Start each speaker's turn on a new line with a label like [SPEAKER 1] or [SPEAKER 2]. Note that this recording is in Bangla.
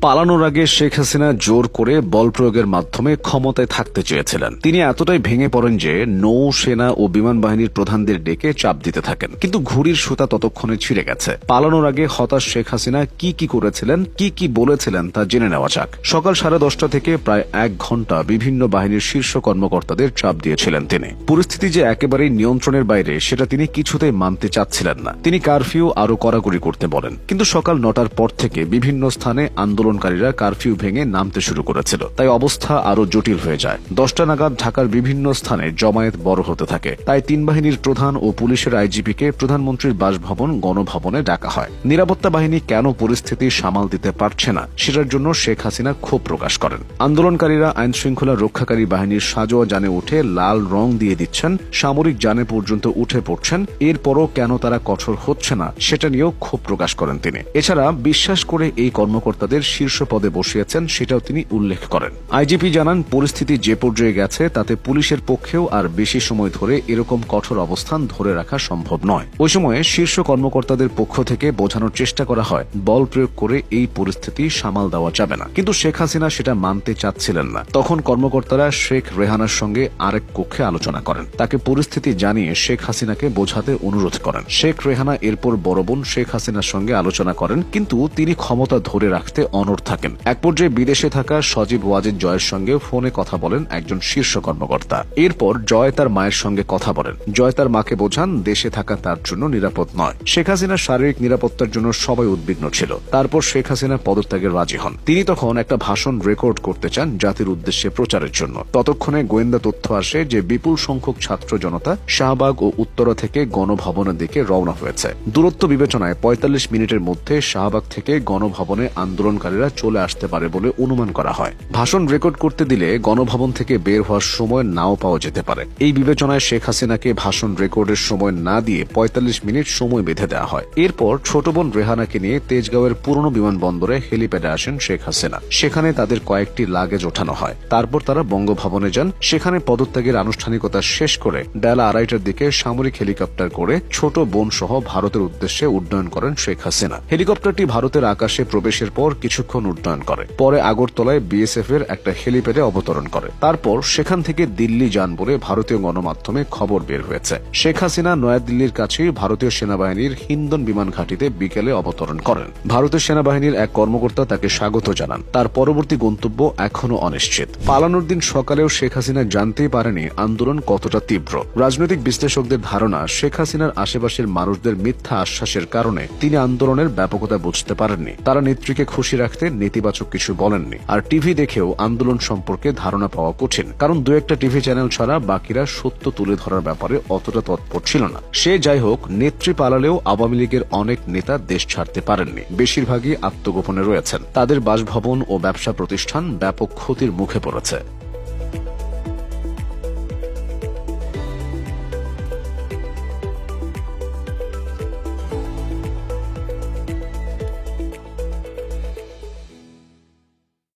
[SPEAKER 1] পালানোর আগে শেখ হাসিনা জোর করে বল প্রয়োগের মাধ্যমে ক্ষমতায় থাকতে চেয়েছিলেন। তিনি এতটাই ভেঙে পড়েন যে নৌ সেনা ও বিমান বাহিনীর প্রধানদের ডেকে চাপ দিতে থাকেন, কিন্তু ঘুড়ির সুতা ততক্ষণে ছিঁড়ে গেছে। পালানোর আগে হতাশ শেখ হাসিনা কি করেছিলেন, কি বলেছিলেন তা জেনে নেওয়া যাক। সকাল 10:30 থেকে প্রায় 1 ঘন্টা বিভিন্ন বাহিনীর শীর্ষ কর্মকর্তাদের চাপ দিয়েছিলেন তিনি। পরিস্থিতি যে একেবারেই নিয়ন্ত্রণের বাইরে সেটা তিনি কিছুতেই মানতে চাচ্ছিলেন না। তিনি কারফিউ আরো কড়াকড়ি করতে বলেন, কিন্তু সকাল 9টার পর থেকে বিভিন্ন স্থানে আন্দোলনকারীরা কারফিউ ভেঙে নামতে শুরু করেছিল, তাই অবস্থা আরো জটিল হয়ে যায়। 10টা নাগাদ ঢাকার বিভিন্ন স্থানে জমায়েত বড় হতে থাকে, তাই 3 বাহিনীর প্রধান ও পুলিশের আইজিপিকে প্রধানমন্ত্রীর বাসভবন গণভবনে ডাকা হয়। নিরাপত্তা বাহিনী কেন পরিস্থিতি সামাল দিতে পারছে না সেটার জন্য শেখ হাসিনা ক্ষোভ প্রকাশ করেন। আন্দোলনকারীরা আইন শৃঙ্খলা রক্ষাকারী বাহিনীর সাজোয়া যানে উঠে লাল রং দিয়ে দিচ্ছেন, সামরিক যানে পর্যন্ত উঠে পড়ছেন, এরপরও কেন তারা কঠোর হচ্ছে না সেটা নিয়েও ক্ষোভ প্রকাশ করেন তিনি। এছাড়া বিশ্বাস করে এই কর্মকর্তাদের শীর্ষ পদে বসিয়েছেন সেটাও তিনি উল্লেখ করেন। আইজিপি জানান, পরিস্থিতি যে পর্যায়ে গেছে তাতে পুলিশের পক্ষেও আর বেশি সময় ধরে এরকম কঠোর অবস্থান ধরে রাখা সম্ভব নয়। ওই সময়ে শীর্ষ কর্মকর্তাদের পক্ষ থেকে বোঝানোর চেষ্টা করা হয় বল প্রয়োগ করে এই পরিস্থিতি সামাল দেওয়া যাবে না, কিন্তু শেখ হাসিনা সেটা মানতে চাচ্ছিলেন না। তখন কর্মকর্তারা শেখ রেহানার সঙ্গে আরেক কক্ষে আলোচনা করেন, তাকে পরিস্থিতি জানিয়ে শেখ হাসিনাকে বোঝাতে অনুরোধ করেন। শেখ রেহানা এরপর বড় বোন শেখ হাসিনার সঙ্গে আলোচনা করেন, কিন্তু তিনি ক্ষমতা ধরে রাখতে অনড় থাকেন। এক পর্যায়ে বিদেশে থাকা সজীব ওয়াজেদ জয়ের সঙ্গে ফোনে কথা বলেন একজন শীর্ষ কর্মকর্তা। এরপর জয় তার মায়ের সঙ্গে কথা বলেন। জয় তার মাকে বোঝান দেশে থাকা তার জন্য নিরাপদ নয়। শেখ হাসিনার শারীরিক নিরাপত্তার জন্য সবাই উদ্বিগ্ন ছিল। তারপর শেখ হাসিনা পদত্যাগের রাজি হন। তিনি তখন একটা ভাষণ রেকর্ড করতে চান জাতির উদ্দেশ্যে প্রচারের জন্য। ততক্ষণে গোয়েন্দা তথ্য আসে যে বিপুল সংখ্যক ছাত্র জনতা শাহবাগ ও উত্তরা থেকে গণভবনের দিকে রওনা হয়েছে। দূরত্ব বিবেচনায় 45 মিনিটের মধ্যে শাহবাগ থেকে গণভবনে আন্দোলনকারীরা চলে আসতে পারে বলে অনুমান করা হয়। ভাষণ রেকর্ড করতে দিলে গণভবন থেকে বের হওয়ার সময় নাও পাওয়া যেতে পারে। এই বিবেচনায় শেখ হাসিনাকে ভাষণ রেকর্ডের সময় না দিয়ে 45 মিনিট সময় বেঁধে দেওয়া হয়। এরপর ছোট বোন রেহানাকে নিয়ে তেজগাঁওয়ের পুরনো বিমানবন্দরে হেলিপ্যাডে আসেন শেখ হাসিনা। সেখানে তাদের কয়েকটি লাগেজ ওঠানো হয়। তারপর তারা বঙ্গভবনে যান। সেখানে পদত্যাগের আনুষ্ঠানিকতা শেষ করে বেলা 2:30টার দিকে সামরিক হেলিকপ্টার করে ছোট বোন সহ ভারতের উদ্দেশ্যে উড্ডয়ন করেন শেখ হাসিনা। হেলিকপ্টারটি ভারতের আকাশে প্রবেশের পর কিছুক্ষণ উড্ডয়ন করে, পরে আগরতলায় বিএসএফ এর একটা হেলিপ্যাডে অবতরণ করে। তারপর সেখান থেকে দিল্লি যান বলে ভারতীয় গণমাধ্যমে খবর বের হয়েছে। শেখ হাসিনা নয়াদিল্লির কাছেই ভারতীয় সেনাবাহিনীর হিন্দন বিমান ঘাঁটিতে বিকেলে অবতরণ করেন। ভারতীয় সেনাবাহিনীর এক কর্মকর্তা তাকে স্বাগত জানান। তার পরবর্তী গন্তব্য এখনো অনিশ্চিত। পালানোর দিন সকালেও শেখ হাসিনা জানতেই পারেনি আন্দোলন কতটা তীব্র। রাজনৈতিক বিশ্লেষকদের ধারণা, শেখ হাসিনার আশেপাশের মানুষদের মিথ্যা আশ্বাসের কারণে তিনি আন্দোলনের ব্যাপকতা বুঝতে পারেননি। তারা নেত্রীকে খুশি রাখতে নেতিবাচক কিছু বলেননি। আর টিভি দেখেও আন্দোলন সম্পর্কে ধারণা পাওয়া কঠিন, কারণ 2-1টা টিভি চ্যানেল ছাড়া বাকিরা সত্য তুলে ধরার ব্যাপারে অতটা তৎপর ছিল না। সে যাই হোক, নেত্রী পালালেও আওয়ামী লীগের অনেক নেতা দেশ ছাড়তে পারেননি। বেশিরভাগই আত্মগোপনে রয়েছেন। তাদের বাসভবন ও ব্যবসা প্রতিষ্ঠান ব্যাপক ক্ষতির মুখে পড়েছে।